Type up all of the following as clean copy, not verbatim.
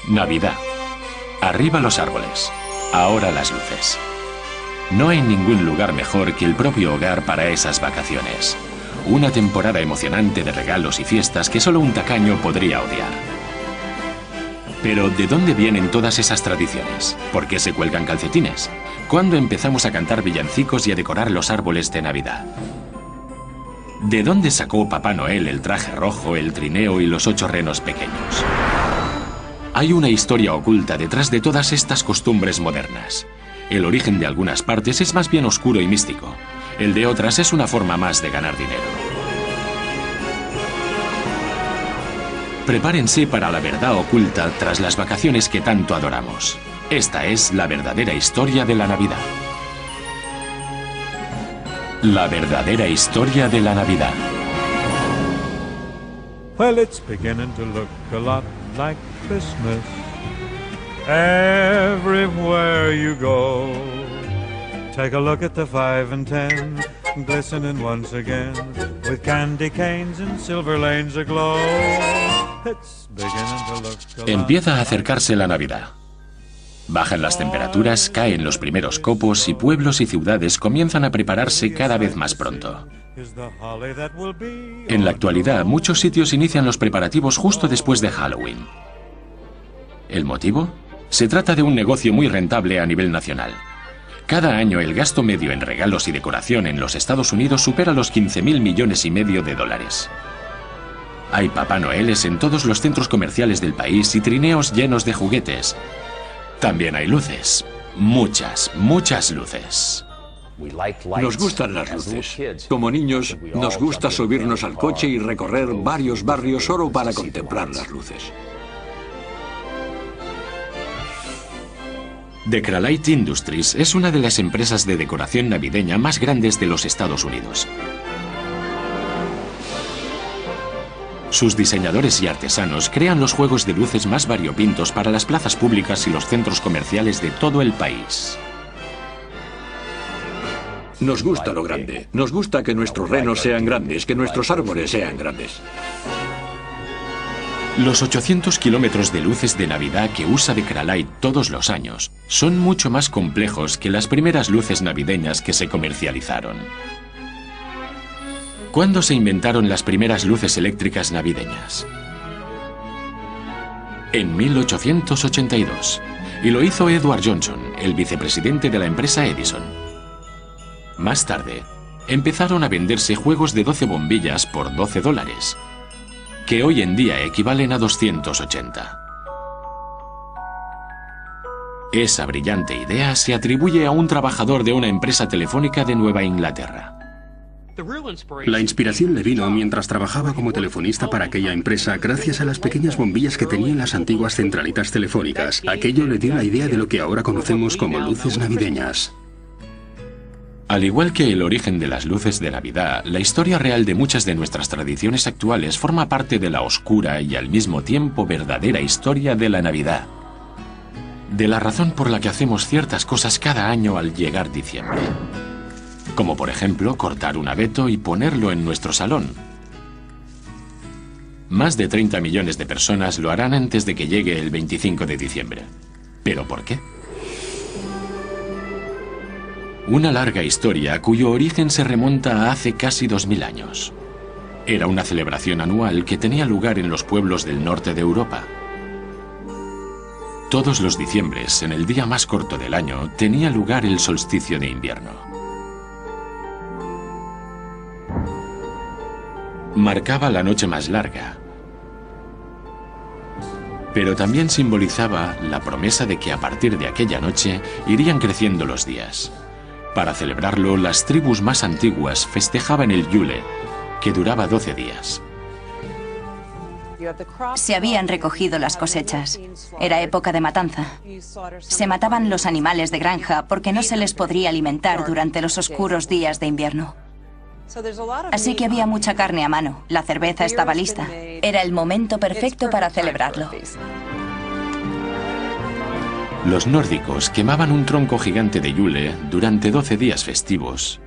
Navidad. Arriba los árboles. Ahora las luces. No hay ningún lugar mejor que el propio hogar para esas vacaciones. Una temporada emocionante de regalos y fiestas que solo un tacaño podría odiar. Pero ¿de dónde vienen todas esas tradiciones? ¿Por qué se cuelgan calcetines? ¿Cuándo empezamos a cantar villancicos y a decorar los árboles de Navidad? ¿De dónde sacó Papá Noel el traje rojo, el trineo y los 8 renos pequeños? Hay una historia oculta detrás de todas estas costumbres modernas. El origen de algunas partes es más bien oscuro y místico. El de otras es una forma más de ganar dinero. Prepárense para la verdad oculta tras las vacaciones que tanto adoramos. Esta es la verdadera historia de la Navidad. La verdadera historia de la Navidad. Well, it's beginning to look a lot like Christmas everywhere you go. Take a look at the 5 and 10, glistening once again, with candy canes and silver lanes aglow. It's beginning to look a lot. Empieza a acercarse la Navidad. Bajan las temperaturas, caen los primeros copos y pueblos y ciudades comienzan a prepararse cada vez más pronto. En la actualidad, muchos sitios inician los preparativos justo después de Halloween. ¿El motivo? Se trata de un negocio muy rentable a nivel nacional. Cada año el gasto medio en regalos y decoración en los Estados Unidos supera los 15.000 millones y medio de dólares. Hay Papá Noeles en todos los centros comerciales del país y trineos llenos de juguetes. También hay luces. Muchas, muchas luces. Nos gustan las luces. Como niños, nos gusta subirnos al coche y recorrer varios barrios solo para contemplar las luces. Decralite Industries es una de las empresas de decoración navideña más grandes de los Estados Unidos. Sus diseñadores y artesanos crean los juegos de luces más variopintos para las plazas públicas y los centros comerciales de todo el país. Nos gusta lo grande. Nos gusta que nuestros renos sean grandes, que nuestros árboles sean grandes. Los 800 kilómetros de luces de Navidad que usa Decralite todos los años son mucho más complejos que las primeras luces navideñas que se comercializaron. ¿Cuándo se inventaron las primeras luces eléctricas navideñas? En 1882, y lo hizo Edward Johnson, el vicepresidente de la empresa Edison. Más tarde, empezaron a venderse juegos de 12 bombillas por $12, que hoy en día equivalen a 280. Esa brillante idea se atribuye a un trabajador de una empresa telefónica de Nueva Inglaterra. La inspiración le vino mientras trabajaba como telefonista para aquella empresa gracias a las pequeñas bombillas que tenían las antiguas centralitas telefónicas. Aquello le dio la idea de lo que ahora conocemos como luces navideñas. Al igual que el origen de las luces de Navidad, la historia real de muchas de nuestras tradiciones actuales forma parte de la oscura y al mismo tiempo verdadera historia de la Navidad. De la razón por la que hacemos ciertas cosas cada año al llegar diciembre. Como por ejemplo cortar un abeto y ponerlo en nuestro salón. Más de 30 millones de personas lo harán antes de que llegue el 25 de diciembre. ¿Pero por qué? Una larga historia cuyo origen se remonta a hace casi 2000 años. Era una celebración anual que tenía lugar en los pueblos del norte de Europa. Todos los diciembres, en el día más corto del año, tenía lugar el solsticio de invierno. Marcaba la noche más larga, pero también simbolizaba la promesa de que a partir de aquella noche irían creciendo los días. Para celebrarlo, las tribus más antiguas festejaban el Yule, que duraba 12 días. Se habían recogido las cosechas. Era época de matanza. Se mataban los animales de granja porque no se les podría alimentar durante los oscuros días de invierno. Así que había mucha carne a mano. La cerveza estaba lista. Era el momento perfecto para celebrarlo. Los nórdicos quemaban un tronco gigante de Yule durante 12 días festivos,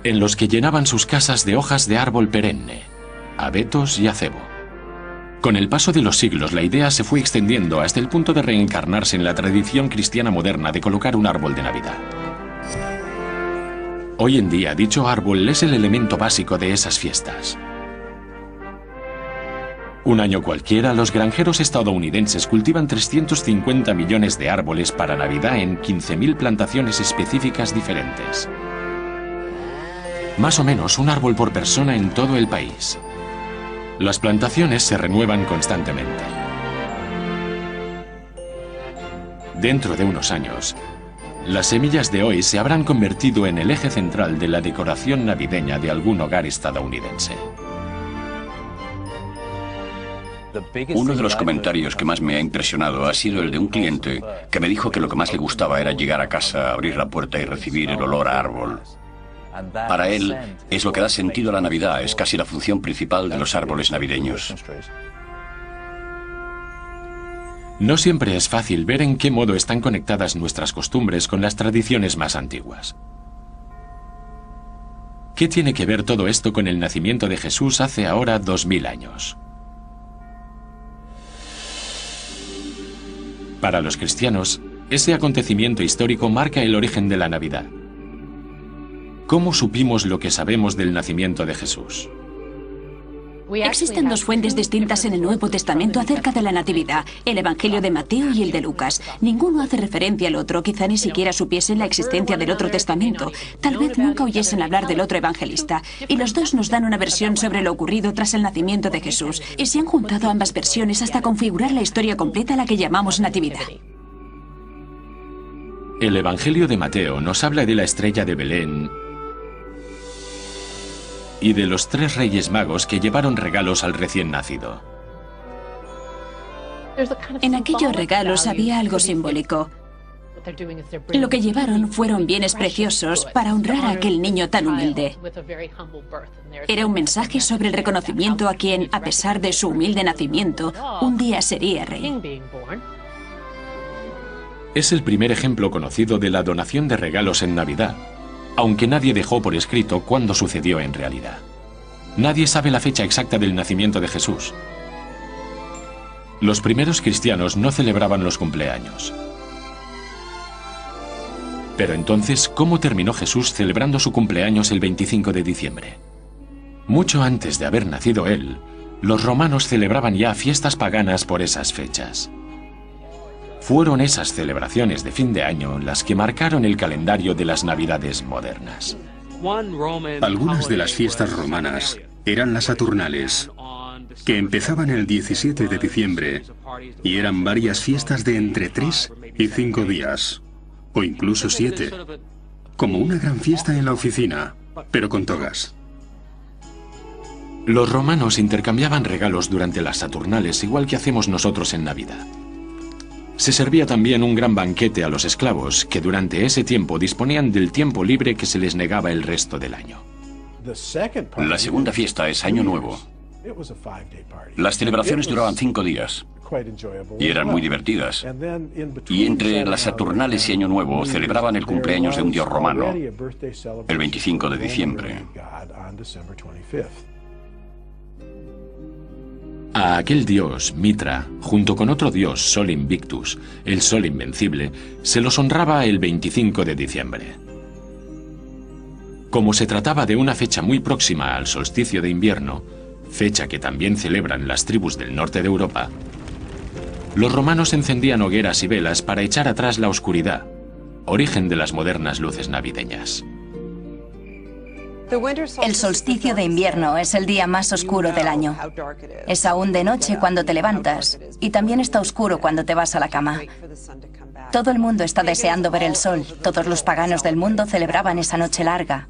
en los que llenaban sus casas de hojas de árbol perenne, abetos y acebo. Con el paso de los siglos, la idea se fue extendiendo hasta el punto de reencarnarse en la tradición cristiana moderna de colocar un árbol de Navidad. Hoy en día, dicho árbol es el elemento básico de esas fiestas. Un año cualquiera, los granjeros estadounidenses cultivan 350 millones de árboles para Navidad en 15.000 plantaciones específicas diferentes. Más o menos un árbol por persona en todo el país. Las plantaciones se renuevan constantemente. Dentro de unos años, las semillas de hoy se habrán convertido en el eje central de la decoración navideña de algún hogar estadounidense. Uno de los comentarios que más me ha impresionado ha sido el de un cliente que me dijo que lo que más le gustaba era llegar a casa, abrir la puerta y recibir el olor a árbol. Para él, es lo que da sentido a la Navidad, es casi la función principal de los árboles navideños. No siempre es fácil ver en qué modo están conectadas nuestras costumbres con las tradiciones más antiguas. ¿Qué tiene que ver todo esto con el nacimiento de Jesús hace ahora 2000 años? Para los cristianos, ese acontecimiento histórico marca el origen de la Navidad. ¿Cómo supimos lo que sabemos del nacimiento de Jesús? Existen dos fuentes distintas en el Nuevo Testamento acerca de la Natividad, el Evangelio de Mateo y el de Lucas. Ninguno hace referencia al otro, quizá ni siquiera supiesen la existencia del otro testamento. Tal vez nunca oyesen hablar del otro evangelista. Y los dos nos dan una versión sobre lo ocurrido tras el nacimiento de Jesús. Y se han juntado ambas versiones hasta configurar la historia completa a la que llamamos Natividad. El Evangelio de Mateo nos habla de la estrella de Belén y de los 3 reyes magos que llevaron regalos al recién nacido. En aquellos regalos había algo simbólico. Lo que llevaron fueron bienes preciosos para honrar a aquel niño tan humilde. Era un mensaje sobre el reconocimiento a quien, a pesar de su humilde nacimiento, un día sería rey. Es el primer ejemplo conocido de la donación de regalos en Navidad, aunque nadie dejó por escrito cuándo sucedió en realidad. Nadie sabe la fecha exacta del nacimiento de Jesús. Los primeros cristianos no celebraban los cumpleaños. Pero entonces, ¿cómo terminó Jesús celebrando su cumpleaños el 25 de diciembre? Mucho antes de haber nacido él, los romanos celebraban ya fiestas paganas por esas fechas. Fueron esas celebraciones de fin de año las que marcaron el calendario de las Navidades modernas. Algunas de las fiestas romanas eran las Saturnales, que empezaban el 17 de diciembre y eran varias fiestas de entre 3 y 5 días, o incluso 7, como una gran fiesta en la oficina, pero con togas. Los romanos intercambiaban regalos durante las Saturnales, igual que hacemos nosotros en Navidad. Se servía también un gran banquete a los esclavos, que durante ese tiempo disponían del tiempo libre que se les negaba el resto del año. La segunda fiesta es Año Nuevo. Las celebraciones duraban 5 días y eran muy divertidas. Y entre las Saturnales y Año Nuevo celebraban el cumpleaños de un dios romano, el 25 de diciembre. A aquel dios, Mitra, junto con otro dios, Sol Invictus, el Sol Invencible, se los honraba el 25 de diciembre. Como se trataba de una fecha muy próxima al solsticio de invierno, fecha que también celebran las tribus del norte de Europa, los romanos encendían hogueras y velas para echar atrás la oscuridad, origen de las modernas luces navideñas. El solsticio de invierno es el día más oscuro del año. Es aún de noche cuando te levantas y también está oscuro cuando te vas a la cama. Todo el mundo está deseando ver el sol. Todos los paganos del mundo celebraban esa noche larga.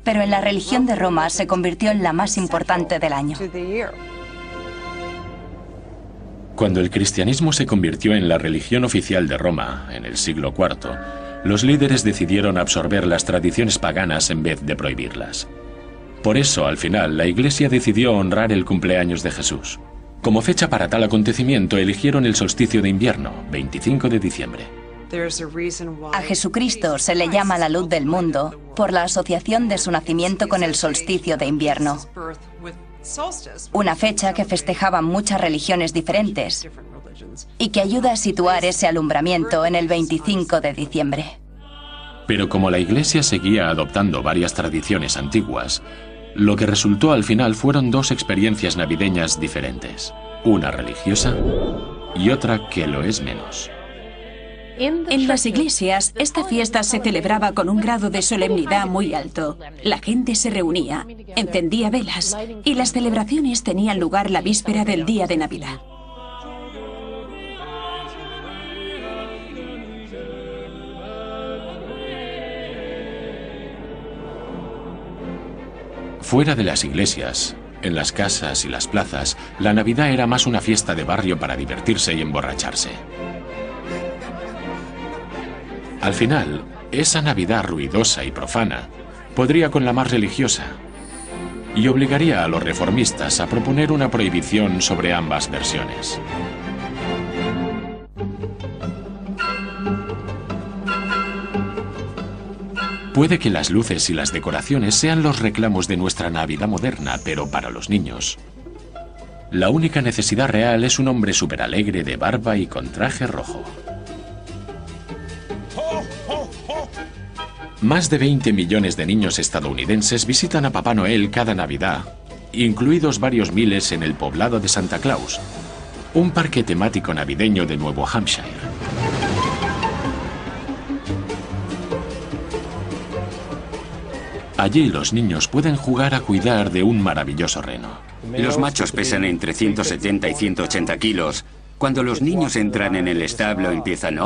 Pero en la religión de Roma se convirtió en la más importante del año. Cuando el cristianismo se convirtió en la religión oficial de Roma, en el siglo IV, los líderes decidieron absorber las tradiciones paganas en vez de prohibirlas. Por eso, al final, la Iglesia decidió honrar el cumpleaños de Jesús. Como fecha para tal acontecimiento, eligieron el solsticio de invierno, 25 de diciembre. A Jesucristo se le llama la luz del mundo por la asociación de su nacimiento con el solsticio de invierno. una fecha que festejaban muchas religiones diferentes y que ayuda a situar ese alumbramiento en el 25 de diciembre. Pero como la Iglesia seguía adoptando varias tradiciones antiguas, lo que resultó al final fueron dos experiencias navideñas diferentes, una religiosa y otra que lo es menos. En las iglesias, esta fiesta se celebraba con un grado de solemnidad muy alto. La gente se reunía, encendía velas y las celebraciones tenían lugar la víspera del día de Navidad. Fuera de las iglesias, en las casas y las plazas, la Navidad era más una fiesta de barrio para divertirse y emborracharse. Al final, esa Navidad ruidosa y profana podría con la más religiosa y obligaría a los reformistas a proponer una prohibición sobre ambas versiones. Puede que las luces y las decoraciones sean los reclamos de nuestra Navidad moderna, pero para los niños, la única necesidad real es un hombre superalegre de barba y con traje rojo. Más de 20 millones de niños estadounidenses visitan a Papá Noel cada Navidad, incluidos varios miles en el poblado de Santa Claus, un parque temático navideño de Nuevo Hampshire. Allí los niños pueden jugar a cuidar de un maravilloso reno. Los machos pesan entre 170 y 180 kilos. Cuando los niños entran en el establo empiezan,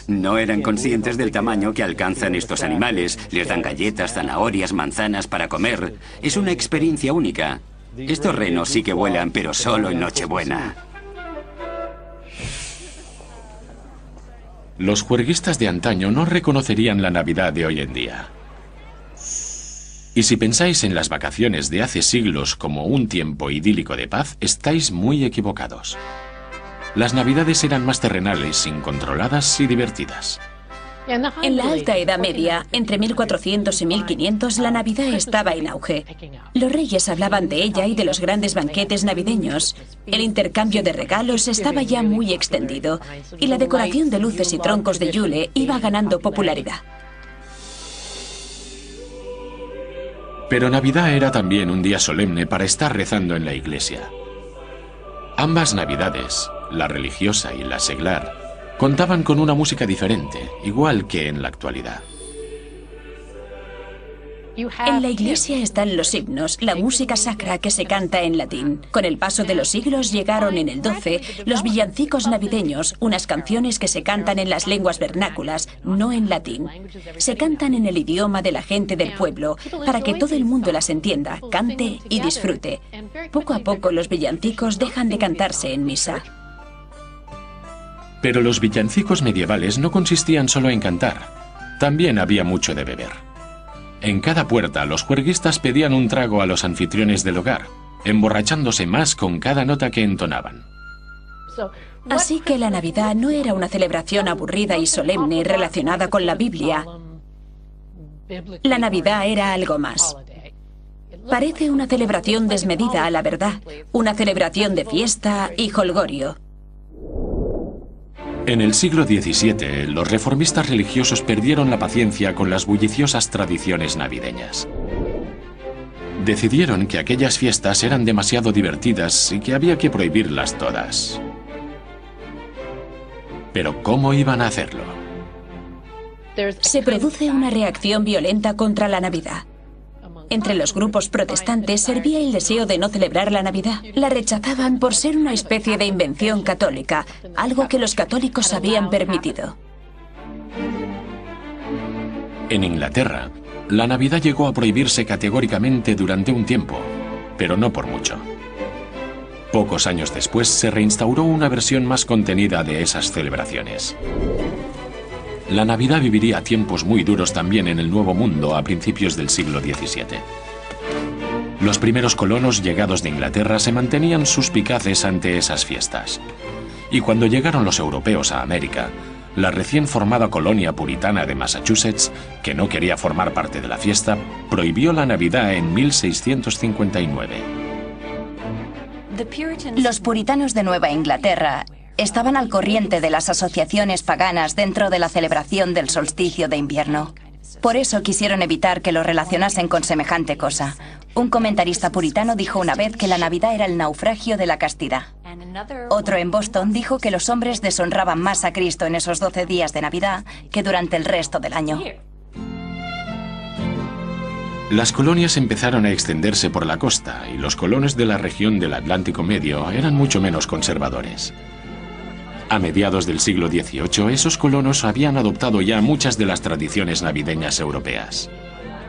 no eran conscientes del tamaño que alcanzan estos animales. Les dan galletas, zanahorias, manzanas para comer. Es una experiencia única. Estos renos sí que vuelan, pero solo en Nochebuena. Los juerguistas de antaño no reconocerían la Navidad de hoy en día. Y si pensáis en las vacaciones de hace siglos como un tiempo idílico de paz, estáis muy equivocados. Las Navidades eran más terrenales, incontroladas y divertidas. En la Alta Edad Media, entre 1400 y 1500, la Navidad estaba en auge. Los reyes hablaban de ella y de los grandes banquetes navideños. El intercambio de regalos estaba ya muy extendido y la decoración de luces y troncos de Yule iba ganando popularidad. Pero Navidad era también un día solemne para estar rezando en la iglesia. Ambas Navidades, la religiosa y la seglar, contaban con una música diferente, igual que en la actualidad. En la iglesia están los himnos, la música sacra que se canta en latín. Con el paso de los siglos llegaron en el 12 los villancicos navideños, unas canciones que se cantan en las lenguas vernáculas, no en latín. Se cantan en el idioma de la gente del pueblo, para que todo el mundo las entienda, cante y disfrute. Poco a poco los villancicos dejan de cantarse en misa. Pero los villancicos medievales no consistían solo en cantar. También había mucho de beber. En cada puerta, los juerguistas pedían un trago a los anfitriones del hogar, emborrachándose más con cada nota que entonaban. Así que la Navidad no era una celebración aburrida y solemne relacionada con la Biblia. La Navidad era algo más. Parece una celebración desmedida a la verdad, una celebración de fiesta y jolgorio. En el siglo XVII, los reformistas religiosos perdieron la paciencia con las bulliciosas tradiciones navideñas. Decidieron que aquellas fiestas eran demasiado divertidas y que había que prohibirlas todas. Pero ¿cómo iban a hacerlo? Se produce una reacción violenta contra la Navidad. Entre los grupos protestantes servía el deseo de no celebrar la Navidad. La rechazaban por ser una especie de invención católica, algo que los católicos habían permitido. En Inglaterra, la Navidad llegó a prohibirse categóricamente durante un tiempo, pero no por mucho. Pocos años después se reinstauró una versión más contenida de esas celebraciones. La Navidad viviría tiempos muy duros también en el Nuevo Mundo a principios del siglo XVII. Los primeros colonos llegados de Inglaterra se mantenían suspicaces ante esas fiestas. Y cuando llegaron los europeos a América, la recién formada colonia puritana de Massachusetts, que no quería formar parte de la fiesta, prohibió la Navidad en 1659. Los puritanos de Nueva Inglaterra estaban al corriente de las asociaciones paganas dentro de la celebración del solsticio de invierno. Por eso quisieron evitar que lo relacionasen con semejante cosa. Un comentarista puritano dijo una vez que la Navidad era el naufragio de la castidad. Otro en Boston dijo que los hombres deshonraban más a Cristo en esos 12 días de Navidad que durante el resto del año. Las colonias empezaron a extenderse por la costa y los colonos de la región del Atlántico Medio eran mucho menos conservadores. A mediados del siglo XVIII, esos colonos habían adoptado ya muchas de las tradiciones navideñas europeas.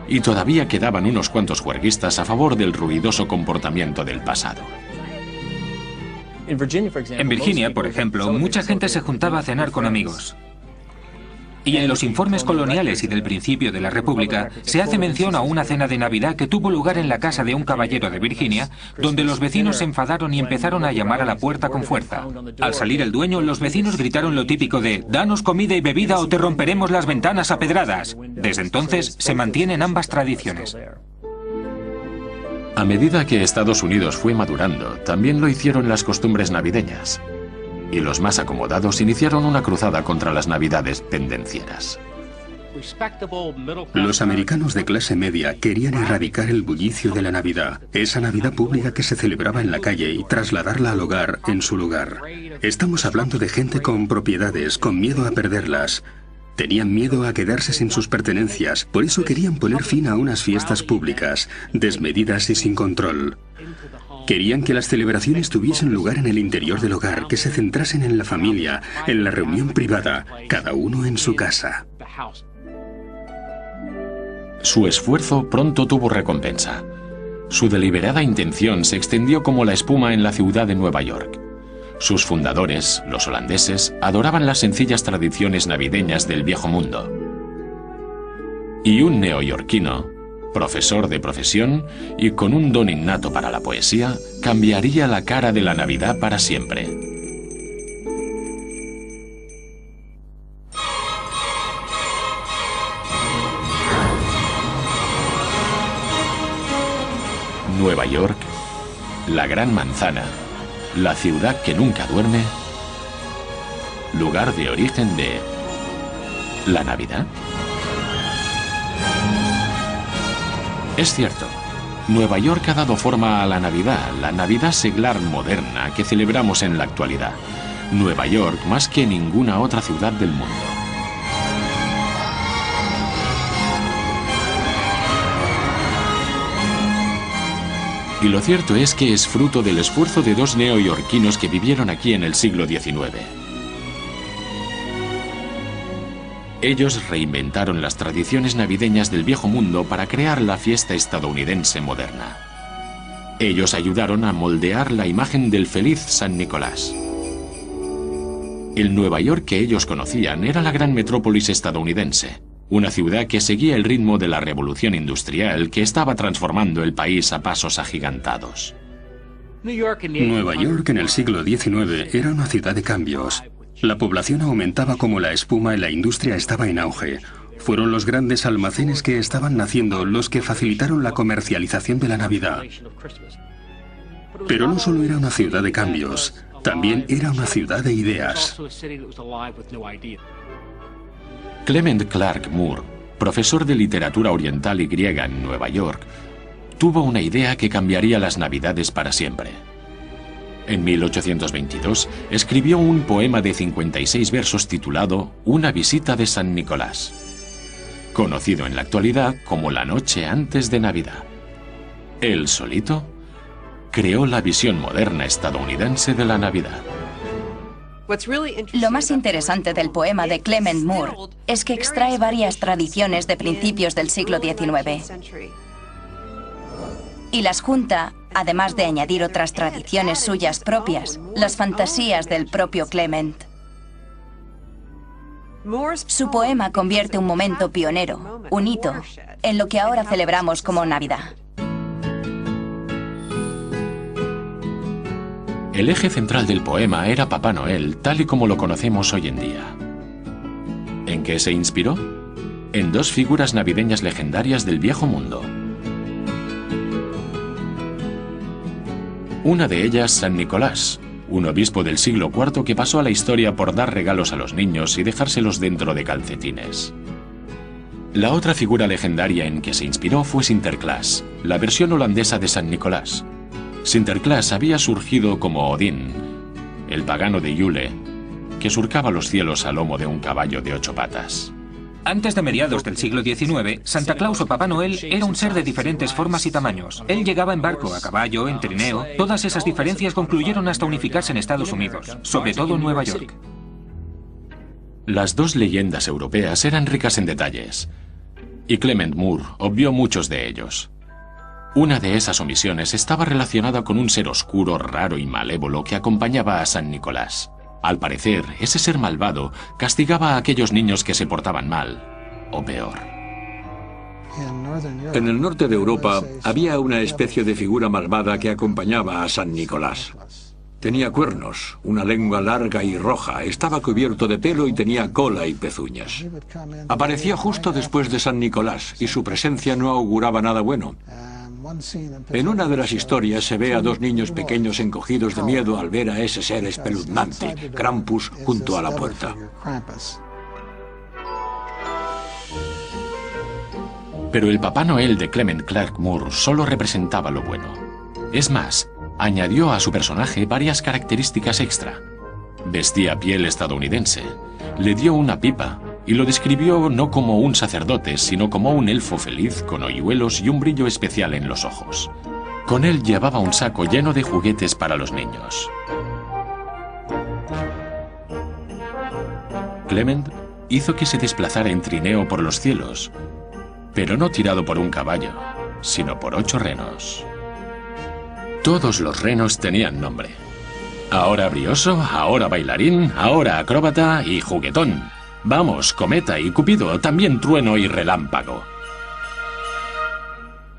Y todavía quedaban unos cuantos juerguistas a favor del ruidoso comportamiento del pasado. En Virginia, por ejemplo, mucha gente se juntaba a cenar con amigos. Y en los informes coloniales y del principio de la República se hace mención a una cena de Navidad que tuvo lugar en la casa de un caballero de Virginia, donde los vecinos se enfadaron y empezaron a llamar a la puerta con fuerza. Al salir el dueño, los vecinos gritaron lo típico de «Danos comida y bebida o te romperemos las ventanas a pedradas». Desde entonces se mantienen ambas tradiciones. A medida que Estados Unidos fue madurando, también lo hicieron las costumbres navideñas. Y los más acomodados iniciaron una cruzada contra las navidades pendencieras. Los americanos de clase media querían erradicar el bullicio de la Navidad, esa Navidad pública que se celebraba en la calle, y trasladarla al hogar, en su lugar. Estamos hablando de gente con propiedades, con miedo a perderlas. Tenían miedo a quedarse sin sus pertenencias, por eso querían poner fin a unas fiestas públicas, desmedidas y sin control. Querían que las celebraciones tuviesen lugar en el interior del hogar, que se centrasen en la familia, en la reunión privada, cada uno en su casa. Su esfuerzo pronto tuvo recompensa. Su deliberada intención se extendió como la espuma en la ciudad de Nueva York. Sus fundadores, los holandeses, adoraban las sencillas tradiciones navideñas del viejo mundo. Y un neoyorquino, profesor de profesión y con un don innato para la poesía, cambiaría la cara de la Navidad para siempre. Nueva York, la Gran Manzana, la ciudad que nunca duerme, lugar de origen de la Navidad. Es cierto, Nueva York ha dado forma a la Navidad seglar moderna que celebramos en la actualidad. Nueva York más que ninguna otra ciudad del mundo. Y lo cierto es que es fruto del esfuerzo de dos neoyorquinos que vivieron aquí en el siglo XIX. Ellos reinventaron las tradiciones navideñas del viejo mundo para crear la fiesta estadounidense moderna. Ellos ayudaron a moldear la imagen del feliz San Nicolás. El Nueva York que ellos conocían era la gran metrópolis estadounidense, una ciudad que seguía el ritmo de la revolución industrial que estaba transformando el país a pasos agigantados. Nueva York en el siglo XIX era una ciudad de cambios. La población aumentaba como la espuma y la industria estaba en auge. Fueron los grandes almacenes que estaban naciendo los que facilitaron la comercialización de la Navidad. Pero no solo era una ciudad de cambios, también era una ciudad de ideas. Clement Clark Moore, profesor de literatura oriental y griega en Nueva York, tuvo una idea que cambiaría las Navidades para siempre. En 1822 escribió un poema de 56 versos titulado Una visita de San Nicolás, conocido en la actualidad como La noche antes de Navidad. Él solito creó la visión moderna estadounidense de la Navidad. Lo más interesante del poema de Clement Moore es que extrae varias tradiciones de principios del siglo XIX y las junta, además de añadir otras tradiciones suyas propias, las fantasías del propio Clement. Su poema convierte un momento pionero, un hito, en lo que ahora celebramos como Navidad. El eje central del poema era Papá Noel, tal y como lo conocemos hoy en día. ¿En qué se inspiró? En dos figuras navideñas legendarias del viejo mundo. Una de ellas, San Nicolás, un obispo del siglo IV que pasó a la historia por dar regalos a los niños y dejárselos dentro de calcetines. La otra figura legendaria en que se inspiró fue Sinterklaas, la versión holandesa de San Nicolás. Sinterklaas había surgido como Odín, el pagano de Yule, que surcaba los cielos a lomo de un caballo de 8 patas. Antes de mediados del siglo XIX, Santa Claus o Papá Noel era un ser de diferentes formas y tamaños. Él llegaba en barco, a caballo, en trineo. Todas esas diferencias concluyeron hasta unificarse en Estados Unidos, sobre todo en Nueva York. Las dos leyendas europeas eran ricas en detalles, y Clement Moore obvió muchos de ellos. Una de esas omisiones estaba relacionada con un ser oscuro, raro y malévolo que acompañaba a San Nicolás. Al parecer, ese ser malvado castigaba a aquellos niños que se portaban mal, o peor. En el norte de Europa había una especie de figura malvada que acompañaba a San Nicolás. Tenía cuernos, una lengua larga y roja, estaba cubierto de pelo y tenía cola y pezuñas. Aparecía justo después de San Nicolás y su presencia no auguraba nada bueno. En una de las historias se ve a dos niños pequeños encogidos de miedo al ver a ese ser espeluznante, Krampus, junto a la puerta. Pero el Papá Noel de Clement Clarke Moore solo representaba lo bueno. Es más, añadió a su personaje varias características extra. Vestía piel estadounidense, le dio una pipa y lo describió no como un sacerdote, sino como un elfo feliz con hoyuelos y un brillo especial en los ojos. Con él llevaba un saco lleno de juguetes para los niños. Clement hizo que se desplazara en trineo por los cielos, pero no tirado por un caballo, sino por 8 renos. Todos los renos tenían nombre. Ahora brioso, ahora bailarín, ahora acróbata y juguetón. Vamos, cometa y cupido, también trueno y relámpago.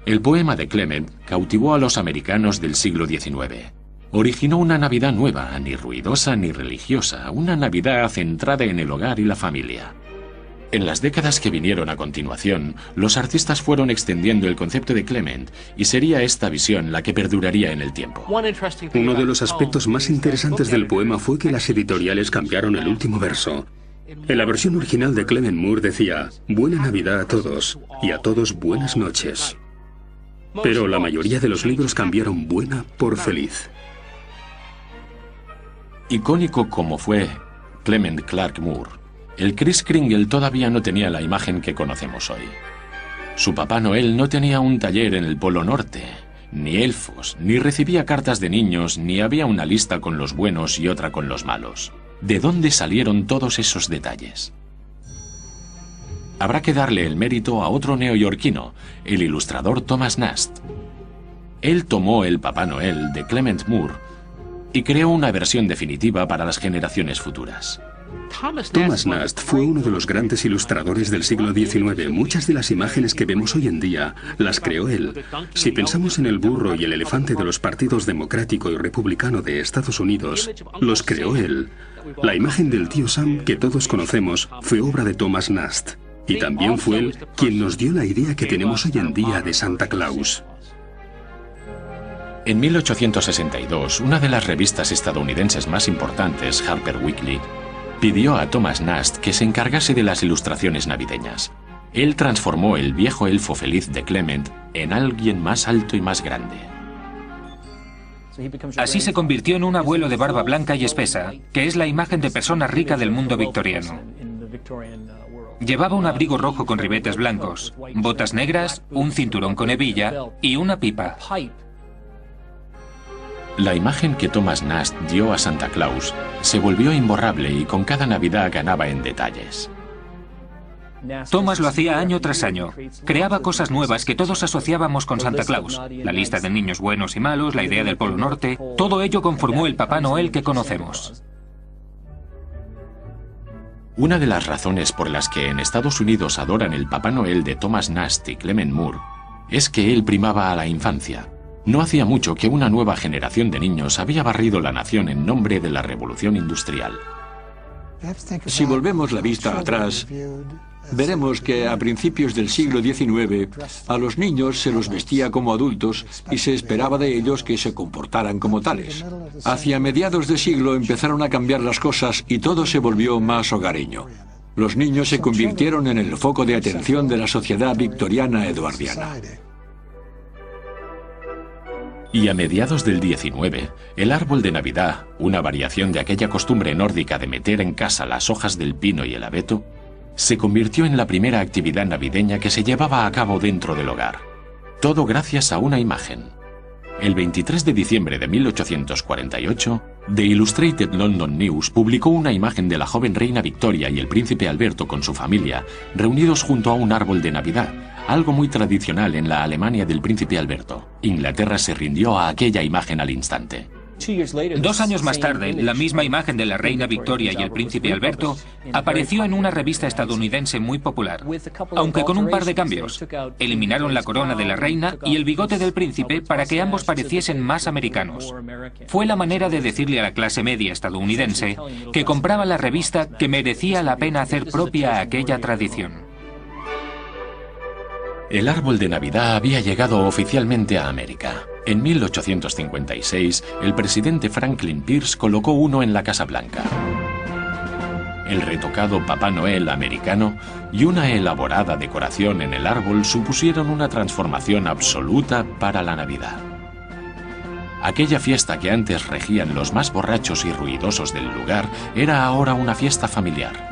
El poema de Clement cautivó a los americanos del siglo XIX. Originó una Navidad nueva, ni ruidosa ni religiosa, una Navidad centrada en el hogar y la familia. En las décadas que vinieron a continuación, los artistas fueron extendiendo el concepto de Clement y sería esta visión la que perduraría en el tiempo. Uno de los aspectos más interesantes del poema fue que las editoriales cambiaron el último verso. En la versión original de Clement Moore decía: Buena Navidad a todos, y a todos buenas noches. Pero la mayoría de los libros cambiaron buena por feliz. Icónico como fue Clement Clarke Moore, el Kris Kringle todavía no tenía la imagen que conocemos hoy. Su Papá Noel no tenía un taller en el Polo Norte, ni elfos, ni recibía cartas de niños, ni había una lista con los buenos y otra con los malos. ¿De dónde salieron todos esos detalles? Habrá que darle el mérito a otro neoyorquino, el ilustrador Thomas Nast. Él tomó el Papá Noel de Clement Moore y creó una versión definitiva para las generaciones futuras. Thomas Nast fue uno de los grandes ilustradores del siglo XIX. Muchas de las imágenes que vemos hoy en día las creó él. Si pensamos en el burro y el elefante de los partidos democrático y republicano de Estados Unidos, los creó él. La imagen del tío Sam que todos conocemos fue obra de Thomas Nast. Y también fue él quien nos dio la idea que tenemos hoy en día de Santa Claus. En 1862, una de las revistas estadounidenses más importantes, Harper Weekly, pidió a Thomas Nast que se encargase de las ilustraciones navideñas. Él transformó el viejo elfo feliz de Clement en alguien más alto y más grande. Así se convirtió en un abuelo de barba blanca y espesa, que es la imagen de persona rica del mundo victoriano. Llevaba un abrigo rojo con ribetes blancos, botas negras, un cinturón con hebilla y una pipa. La imagen que Thomas Nast dio a Santa Claus se volvió imborrable y con cada Navidad ganaba en detalles. Thomas lo hacía año tras año. Creaba cosas nuevas que todos asociábamos con Santa Claus. La lista de niños buenos y malos, la idea del Polo Norte, todo ello conformó el Papá Noel que conocemos. Una de las razones por las que en Estados Unidos adoran el Papá Noel de Thomas Nast y Clement Moore es que él primaba a la infancia. No hacía mucho que una nueva generación de niños había barrido la nación en nombre de la revolución industrial. Si volvemos la vista atrás, veremos que a principios del siglo XIX a los niños se los vestía como adultos y se esperaba de ellos que se comportaran como tales. Hacia mediados de siglo empezaron a cambiar las cosas y todo se volvió más hogareño. Los niños se convirtieron en el foco de atención de la sociedad victoriana eduardiana. Y a mediados del 19, el árbol de Navidad, una variación de aquella costumbre nórdica de meter en casa las hojas del pino y el abeto, se convirtió en la primera actividad navideña que se llevaba a cabo dentro del hogar. Todo gracias a una imagen. El 23 de diciembre de 1848, The Illustrated London News publicó una imagen de la joven reina Victoria y el príncipe Alberto con su familia, reunidos junto a un árbol de Navidad, algo muy tradicional en la Alemania del príncipe Alberto. Inglaterra se rindió a aquella imagen al instante. 2 años más tarde, la misma imagen de la reina Victoria y el príncipe Alberto apareció en una revista estadounidense muy popular, aunque con un par de cambios. Eliminaron la corona de la reina y el bigote del príncipe para que ambos pareciesen más americanos. Fue la manera de decirle a la clase media estadounidense que compraba la revista que merecía la pena hacer propia aquella tradición. El árbol de Navidad había llegado oficialmente a América. En 1856, el presidente Franklin Pierce colocó uno en la Casa Blanca. El retocado Papá Noel americano y una elaborada decoración en el árbol supusieron una transformación absoluta para la Navidad. Aquella fiesta que antes regían los más borrachos y ruidosos del lugar era ahora una fiesta familiar.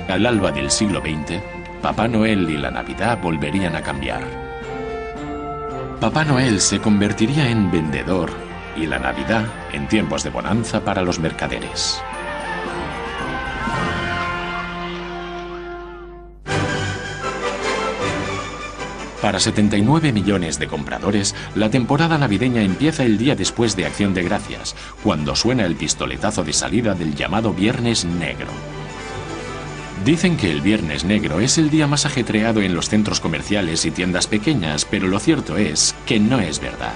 Al alba del siglo XX, Papá Noel y la Navidad volverían a cambiar. Papá Noel se convertiría en vendedor y la Navidad en tiempos de bonanza para los mercaderes. Para 79 millones de compradores, la temporada navideña empieza el día después de Acción de Gracias, cuando suena el pistoletazo de salida del llamado Viernes Negro. Dicen que el Viernes Negro es el día más ajetreado en los centros comerciales y tiendas pequeñas, pero lo cierto es que no es verdad.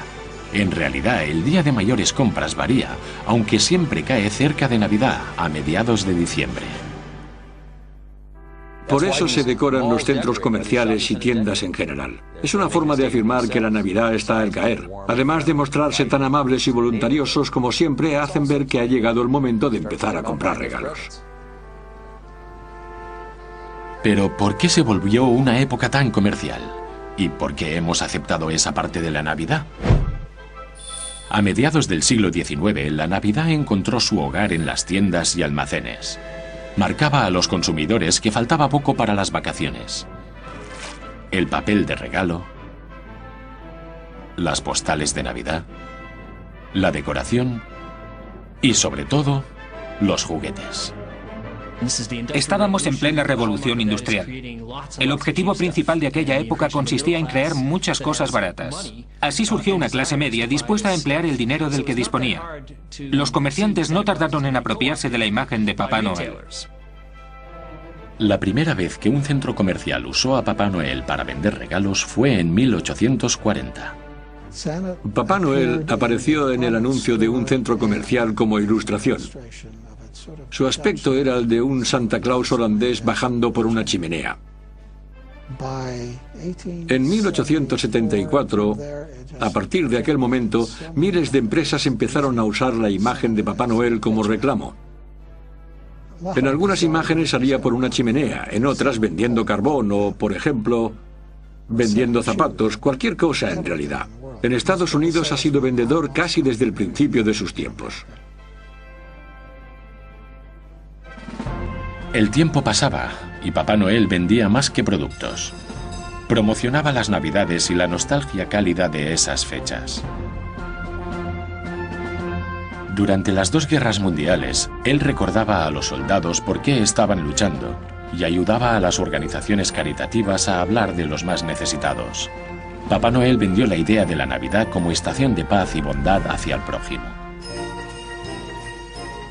En realidad, el día de mayores compras varía, aunque siempre cae cerca de Navidad, a mediados de diciembre. Por eso se decoran los centros comerciales y tiendas en general. Es una forma de afirmar que la Navidad está al caer. Además de mostrarse tan amables y voluntariosos como siempre, hacen ver que ha llegado el momento de empezar a comprar regalos. Pero ¿por qué se volvió una época tan comercial? ¿Y por qué hemos aceptado esa parte de la Navidad? A mediados del siglo XIX, la Navidad encontró su hogar en las tiendas y almacenes. Marcaba a los consumidores que faltaba poco para las vacaciones. El papel de regalo, las postales de Navidad, la decoración y, sobre todo, los juguetes. Estábamos en plena revolución industrial. El objetivo principal de aquella época consistía en crear muchas cosas baratas. Así surgió una clase media dispuesta a emplear el dinero del que disponía. Los comerciantes no tardaron en apropiarse de la imagen de Papá Noel. La primera vez que un centro comercial usó a Papá Noel para vender regalos fue en 1840. Papá Noel apareció en el anuncio de un centro comercial como ilustración. Su aspecto era el de un Santa Claus holandés bajando por una chimenea. En 1874, a partir de aquel momento, miles de empresas empezaron a usar la imagen de Papá Noel como reclamo. En algunas imágenes salía por una chimenea, en otras vendiendo carbón o, por ejemplo, vendiendo zapatos, cualquier cosa en realidad. En Estados Unidos ha sido vendedor casi desde el principio de sus tiempos. El tiempo pasaba y Papá Noel vendía más que productos. Promocionaba las Navidades y la nostalgia cálida de esas fechas. Durante las 2 guerras mundiales, él recordaba a los soldados por qué estaban luchando y ayudaba a las organizaciones caritativas a hablar de los más necesitados. Papá Noel vendió la idea de la Navidad como estación de paz y bondad hacia el prójimo.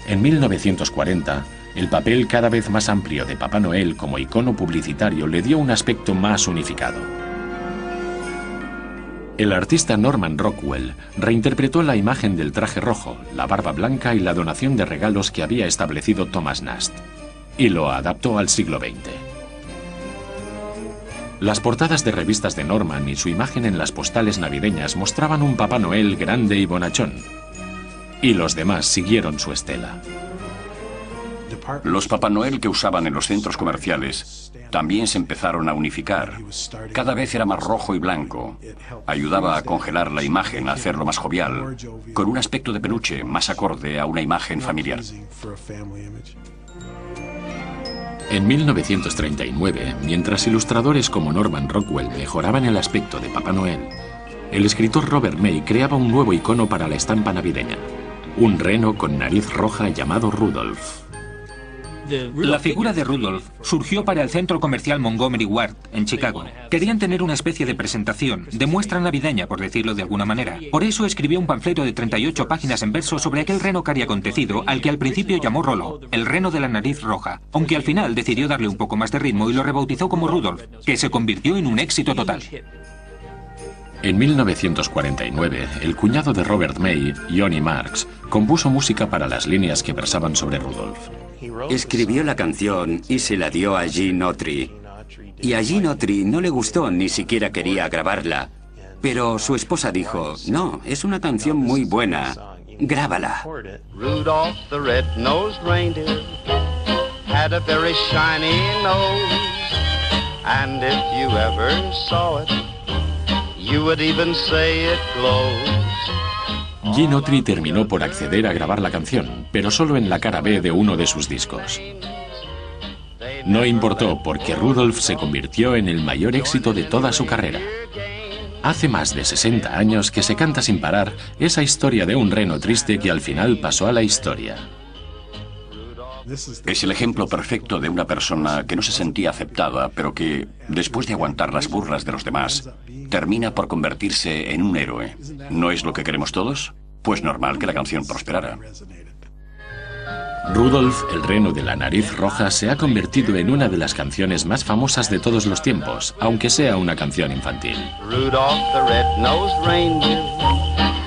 En 1940, el papel cada vez más amplio de Papá Noel como icono publicitario le dio un aspecto más unificado. El artista Norman Rockwell reinterpretó la imagen del traje rojo, la barba blanca y la donación de regalos que había establecido Thomas Nast. y lo adaptó al siglo XX. Las portadas de revistas de Norman y su imagen en las postales navideñas mostraban un Papá Noel grande y bonachón. Y los demás siguieron su estela. Los Papá Noel que usaban en los centros comerciales también se empezaron a unificar. Cada vez era más rojo y blanco. Ayudaba a congelar la imagen, a hacerlo más jovial, con un aspecto de peluche más acorde a una imagen familiar. En 1939, mientras ilustradores como Norman Rockwell mejoraban el aspecto de Papá Noel, el escritor Robert May creaba un nuevo icono para la estampa navideña, un reno con nariz roja llamado Rudolph. La figura de Rudolph surgió para el centro comercial Montgomery Ward, en Chicago. Querían tener una especie de presentación, de muestra navideña, por decirlo de alguna manera. Por eso escribió un panfleto de 38 páginas en verso sobre aquel reno cariacontecido, al que al principio llamó Rolo, el reno de la nariz roja, aunque al final decidió darle un poco más de ritmo y lo rebautizó como Rudolph, que se convirtió en un éxito total. En 1949, el cuñado de Robert May, Johnny Marks, compuso música para las líneas que versaban sobre Rudolph. Escribió la canción y se la dio a Gene Autry. Y a Gene Autry no le gustó, ni siquiera quería grabarla. Pero su esposa dijo, no, es una canción muy buena, grábala. Rudolph the red-nosed reindeer had a very shiny nose, and if you ever saw it, you would even say it glows. Gene Autry terminó por acceder a grabar la canción, pero solo en la cara B de uno de sus discos. No importó, porque Rudolph se convirtió en el mayor éxito de toda su carrera. Hace más de 60 años que se canta sin parar esa historia de un reno triste que al final pasó a la historia. Es el ejemplo perfecto de una persona que no se sentía aceptada, pero que, después de aguantar las burlas de los demás, termina por convertirse en un héroe. ¿No es lo que queremos todos? Pues normal que la canción prosperara. Rudolph, el reno de la nariz roja, se ha convertido en una de las canciones más famosas de todos los tiempos, aunque sea una canción infantil. Rudolph the red-nosed reindeer,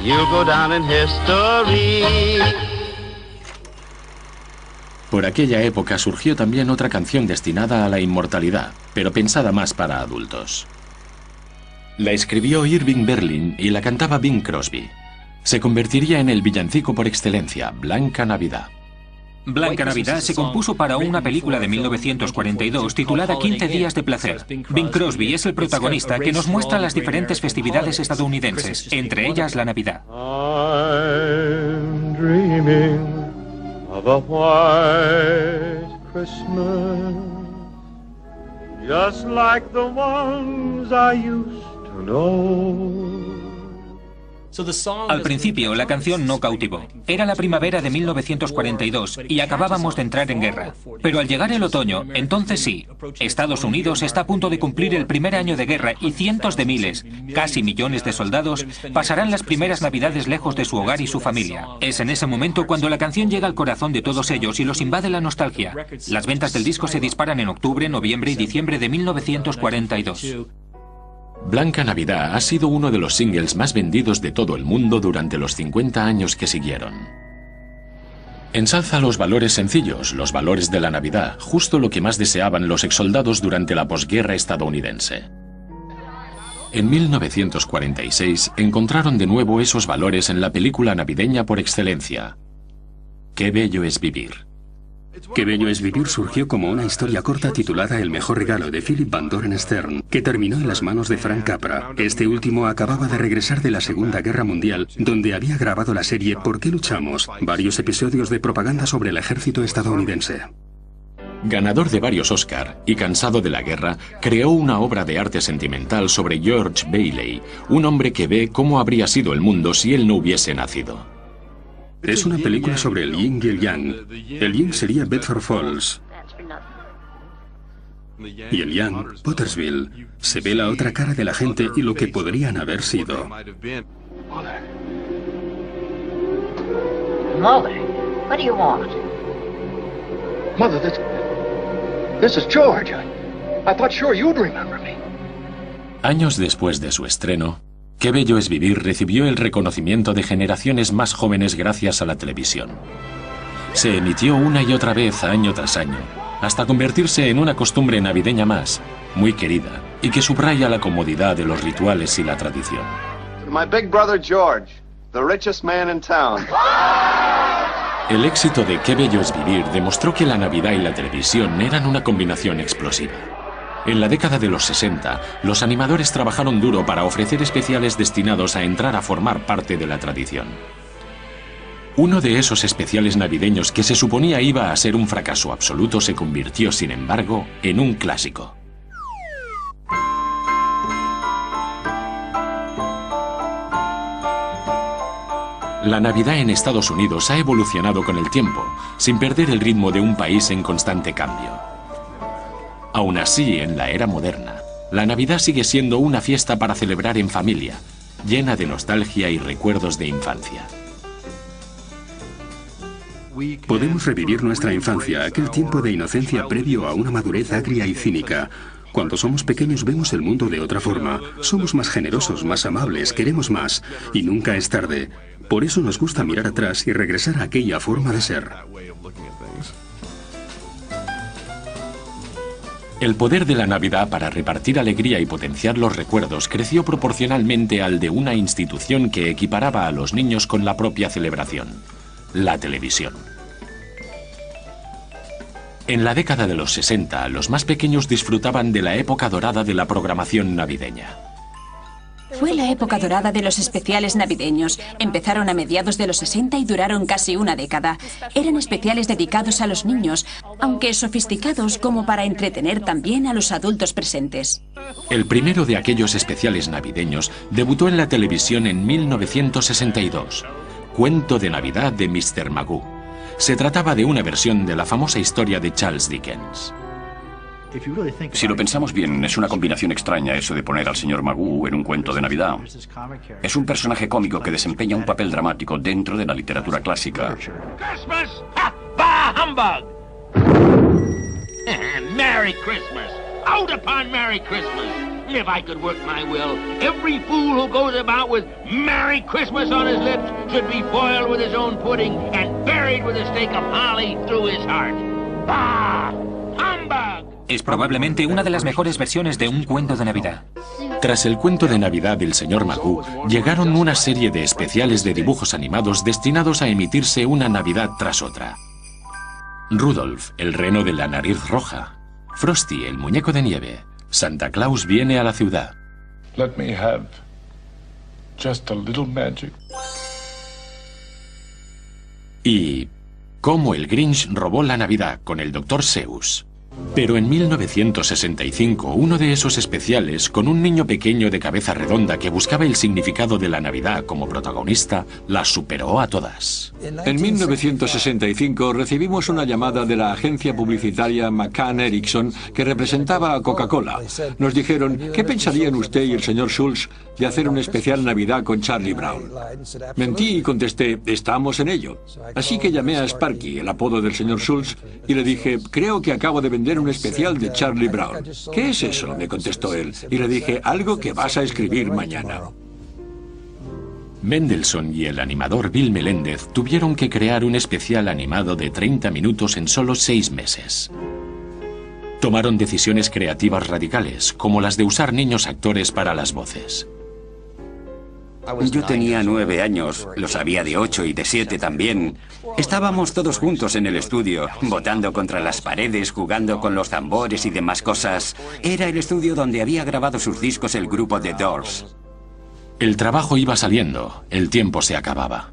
you'll go down in history. Por aquella época surgió también otra canción destinada a la inmortalidad, pero pensada más para adultos. La escribió Irving Berlin y la cantaba Bing Crosby. Se convertiría en el villancico por excelencia, Blanca Navidad. Blanca Navidad se compuso para una película de 1942 titulada 15 días de placer. Bing Crosby es el protagonista que nos muestra las diferentes festividades estadounidenses, entre ellas la Navidad. I'm dreaming of a white Christmas, just like the ones I used to know. Al principio, la canción no cautivó. Era la primavera de 1942 y acabábamos de entrar en guerra. Pero al llegar el otoño, entonces sí, Estados Unidos está a punto de cumplir el primer año de guerra y cientos de miles, casi millones de soldados, pasarán las primeras navidades lejos de su hogar y su familia. Es en ese momento cuando la canción llega al corazón de todos ellos y los invade la nostalgia. Las ventas del disco se disparan en octubre, noviembre y diciembre de 1942. Blanca Navidad ha sido uno de los singles más vendidos de todo el mundo durante los 50 años que siguieron. Ensalza los valores sencillos, los valores de la Navidad, justo lo que más deseaban los exsoldados durante la posguerra estadounidense. En 1946 encontraron de nuevo esos valores en la película navideña por excelencia, Qué bello es vivir. Qué bello es vivir surgió como una historia corta titulada El mejor regalo de Philip Van Doren Stern, que terminó en las manos de Frank Capra. Este último acababa de regresar de la Segunda Guerra Mundial, donde había grabado la serie ¿Por qué luchamos?, varios episodios de propaganda sobre el ejército estadounidense. Ganador de varios Oscar y cansado de la guerra, creó una obra de arte sentimental sobre George Bailey, un hombre que ve cómo habría sido el mundo si él no hubiese nacido. Es una película sobre el yin y el yang. El yin sería Bedford Falls y el yang, Pottersville. Se ve la otra cara de la gente y lo que podrían haber sido. Mother, what do you want? Mother, this is George. I thought sure you'd remember me. Años después de su estreno, Qué bello es vivir recibió el reconocimiento de generaciones más jóvenes gracias a la televisión. Se emitió una y otra vez año tras año, hasta convertirse en una costumbre navideña más, muy querida, y que subraya la comodidad de los rituales y la tradición. My big brother George, the richest man in town. El éxito de Qué bello es vivir demostró que la Navidad y la televisión eran una combinación explosiva. En la década de los 60, los animadores trabajaron duro para ofrecer especiales destinados a entrar a formar parte de la tradición. Uno de esos especiales navideños que se suponía iba a ser un fracaso absoluto se convirtió, sin embargo, en un clásico. La Navidad en Estados Unidos ha evolucionado con el tiempo, sin perder el ritmo de un país en constante cambio. Aún así, en la era moderna, la Navidad sigue siendo una fiesta para celebrar en familia, llena de nostalgia y recuerdos de infancia. Podemos revivir nuestra infancia, aquel tiempo de inocencia previo a una madurez agria y cínica. Cuando somos pequeños vemos el mundo de otra forma. Somos más generosos, más amables, queremos más. Y nunca es tarde. Por eso nos gusta mirar atrás y regresar a aquella forma de ser. El poder de la Navidad para repartir alegría y potenciar los recuerdos creció proporcionalmente al de una institución que equiparaba a los niños con la propia celebración: la televisión. En la década de los 60, los más pequeños disfrutaban de la época dorada de la programación navideña. Fue la época dorada de los especiales navideños. Empezaron a mediados de los 60 y duraron casi una década. Eran especiales dedicados a los niños, aunque sofisticados como para entretener también a los adultos presentes. El primero de aquellos especiales navideños debutó en la televisión en 1962. Cuento de Navidad de Mr. Magoo. Se trataba de una versión de la famosa historia de Charles Dickens. Si lo pensamos bien, es una combinación extraña eso de poner al señor Magoo en un cuento de Navidad. Es un personaje cómico que desempeña un papel dramático dentro de la literatura clásica. Christmas? Ha! Bah, humbug! Merry Christmas! Out upon Merry Christmas! If I could work my will, every fool who goes about with Merry Christmas on his lips should be boiled with his own pudding and buried with a stake of holly through his heart. Bah! Humbug! Es probablemente una de las mejores versiones de un cuento de Navidad. Tras el cuento de Navidad del señor Magoo, llegaron una serie de especiales de dibujos animados destinados a emitirse una Navidad tras otra. Rudolf, el reno de la nariz roja. Frosty, el muñeco de nieve. Santa Claus viene a la ciudad. Let me have just a little magic. Y Cómo el Grinch robó la Navidad, con el Dr. Seuss. Pero en 1965, uno de esos especiales, con un niño pequeño de cabeza redonda que buscaba el significado de la Navidad como protagonista, las superó a todas. En 1965 recibimos una llamada de la agencia publicitaria McCann Erickson que representaba a Coca-Cola. Nos dijeron, ¿qué pensarían usted y el señor Schultz de hacer un especial Navidad con Charlie Brown? Mentí y contesté, estamos en ello. Así que llamé a Sparky, el apodo del señor Schultz, y le dije, creo que acabo de vender un especial de Charlie Brown. ¿Qué es eso?, me contestó él. Y le dije, algo que vas a escribir mañana. Mendelssohn y el animador Bill Melendez tuvieron que crear un especial animado de 30 minutos en solo 6 meses. Tomaron decisiones creativas radicales, como las de usar niños actores para las voces. Yo tenía 9 años, los había de 8 y de 7 también. Estábamos todos juntos en el estudio, botando contra las paredes, jugando con los tambores y demás cosas. Era el estudio donde había grabado sus discos el grupo The Doors. El trabajo iba saliendo, el tiempo se acababa.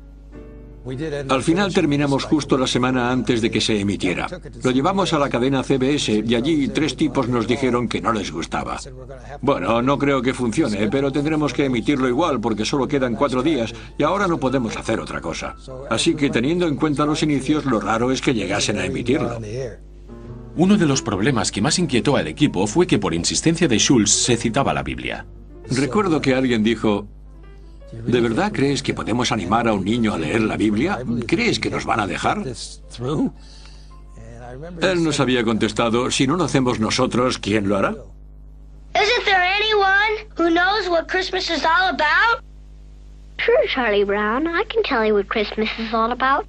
Al final terminamos justo la semana antes de que se emitiera. Lo llevamos a la cadena CBS y allí 3 tipos nos dijeron que no les gustaba. Bueno, no creo que funcione, pero tendremos que emitirlo igual porque solo quedan 4 días y ahora no podemos hacer otra cosa. Así que teniendo en cuenta los inicios, lo raro es que llegasen a emitirlo. Uno de los problemas que más inquietó al equipo fue que por insistencia de Schultz se citaba la Biblia. Recuerdo que alguien dijo, ¿de verdad crees que podemos animar a un niño a leer la Biblia? ¿Crees que nos van a dejar? Él nos había contestado, si no lo hacemos nosotros, ¿quién lo hará? Isn't there anyone who knows what Christmas is all about? Sure, Charlie Brown. I can tell you what Christmas is all about.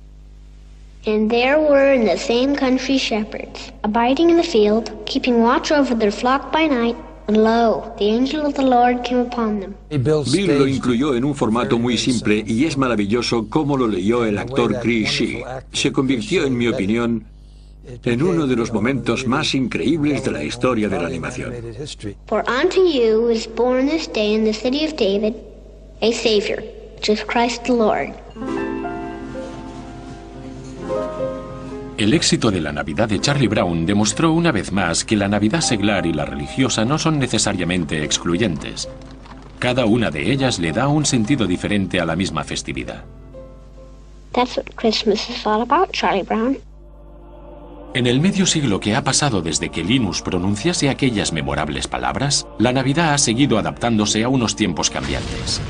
And there were in the same country shepherds, abiding in the field, keeping watch over their flock by night. And lo, the angel of the Lord came upon them. Bill lo incluyó en un formato muy simple y es maravilloso cómo lo leyó el actor Chris Shea. Se convirtió, en mi opinión, en uno de los momentos más increíbles de la historia de la animación. For unto you is born this day in the city of David a Savior, which is Christ the Lord. El éxito de la Navidad de Charlie Brown demostró una vez más que la Navidad seglar y la religiosa no son necesariamente excluyentes. Cada una de ellas le da un sentido diferente a la misma festividad. That's what Christmas is all about, Charlie Brown. En el medio siglo que ha pasado desde que Linus pronunciase aquellas memorables palabras, la Navidad ha seguido adaptándose a unos tiempos cambiantes.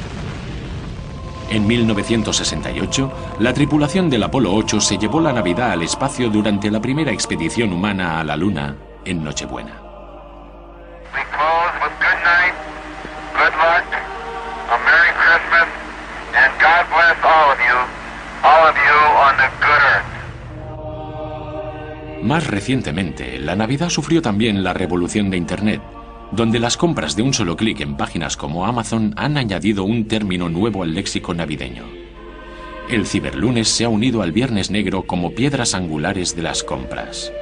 En 1968, la tripulación del Apolo 8 se llevó la Navidad al espacio durante la primera expedición humana a la Luna en Nochebuena. We close with good night, good luck, a Merry Christmas, and God bless all of you on the good earth. Más recientemente, la Navidad sufrió también la revolución de Internet, donde las compras de un solo clic en páginas como Amazon han añadido un término nuevo al léxico navideño. El ciberlunes se ha unido al Viernes Negro como piedras angulares de las compras.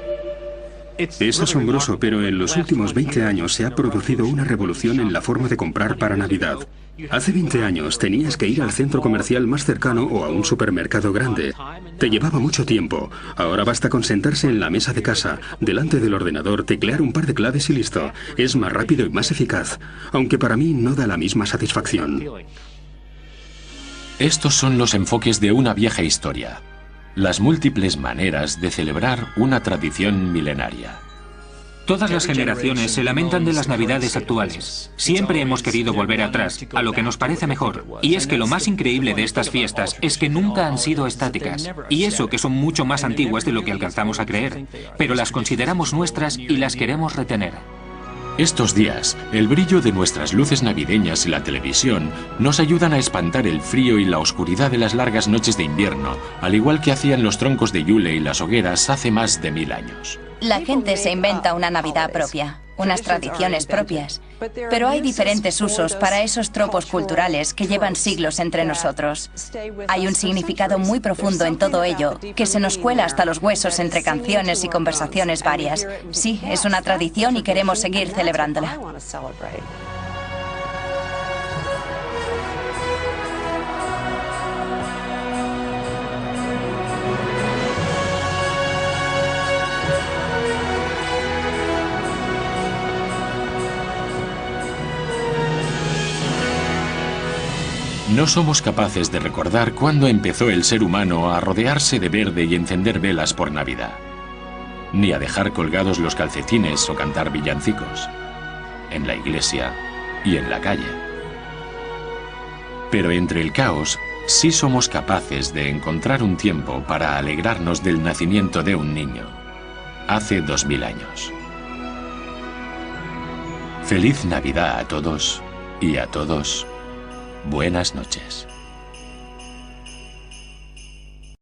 Es asombroso, pero en los últimos 20 años se ha producido una revolución en la forma de comprar para Navidad. Hace 20 años tenías que ir al centro comercial más cercano o a un supermercado grande. Te llevaba mucho tiempo. Ahora basta con sentarse en la mesa de casa, delante del ordenador, teclear un par de claves y listo. Es más rápido y más eficaz, aunque para mí no da la misma satisfacción. Estos son los enfoques de una vieja historia. Las múltiples maneras de celebrar una tradición milenaria. Todas las generaciones se lamentan de las Navidades actuales. Siempre hemos querido volver atrás, a lo que nos parece mejor. Y es que lo más increíble de estas fiestas es que nunca han sido estáticas. Y eso que son mucho más antiguas de lo que alcanzamos a creer. Pero las consideramos nuestras y las queremos retener. Estos días, el brillo de nuestras luces navideñas y la televisión nos ayudan a espantar el frío y la oscuridad de las largas noches de invierno, al igual que hacían los troncos de hule y las hogueras hace más de 1000 años. La gente se inventa una Navidad propia, unas tradiciones propias, pero hay diferentes usos para esos tropos culturales que llevan siglos entre nosotros. Hay un significado muy profundo en todo ello, que se nos cuela hasta los huesos entre canciones y conversaciones varias. Sí, es una tradición y queremos seguir celebrándola. No somos capaces de recordar cuándo empezó el ser humano a rodearse de verde y encender velas por Navidad, ni a dejar colgados los calcetines o cantar villancicos, en la iglesia y en la calle. Pero entre el caos, sí somos capaces de encontrar un tiempo para alegrarnos del nacimiento de un niño, hace 2000 años. Feliz Navidad a todos y a todos. Buenas noches.